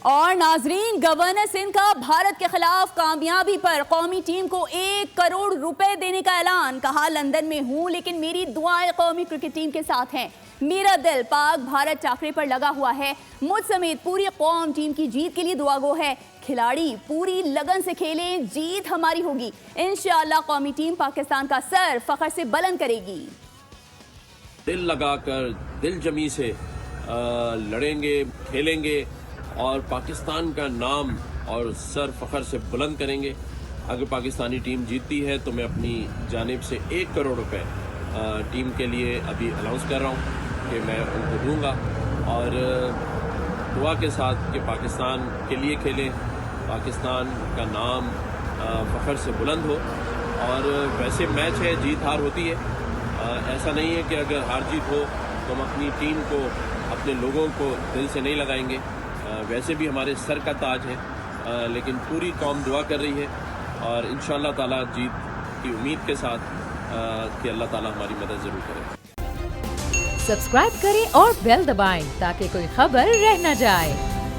اور ناظرین، گورنر سندھ کا بھارت کے خلاف کامیابی پر قومی ٹیم کو 1 کروڑ روپے دینے کا اعلان. کہا لندن میں ہوں لیکن میری دعائیں قومی کرکٹ ٹیم کے ساتھ ہیں. میرا دل پاک بھارت ٹاکرے پر لگا ہوا ہے. مجھ سمیت پوری قوم ٹیم کی جیت کے لیے دعا گو ہے. کھلاڑی پوری لگن سے کھیلیں، جیت ہماری ہوگی. انشاءاللہ قومی ٹیم پاکستان کا سر فخر سے بلند کرے گی. دل لگا کر دل جمی سے لڑیں گے، کھیلیں گے اور پاکستان کا نام اور سر فخر سے بلند کریں گے. اگر پاکستانی ٹیم جیتتی ہے تو میں اپنی جانب سے 1 کروڑ روپے ٹیم کے لیے ابھی اناؤنس کر رہا ہوں کہ میں ان کو دوں گا، اور دعا کے ساتھ کہ پاکستان کے لیے کھیلیں، پاکستان کا نام فخر سے بلند ہو. اور ویسے میچ ہے، جیت ہار ہوتی ہے. ایسا نہیں ہے کہ اگر ہار جیت ہو تو ہم اپنی ٹیم کو، اپنے لوگوں کو دل سے نہیں لگائیں گے. ویسے بھی ہمارے سر کا تاج ہے، لیکن پوری قوم دعا کر رہی ہے اور انشاءاللہ تعالیٰ جیت کی امید کے ساتھ کہ اللہ تعالیٰ ہماری مدد ضرور کرے. سبسکرائب کریں اور بیل دبائیں تاکہ کوئی خبر رہ نہ جائے.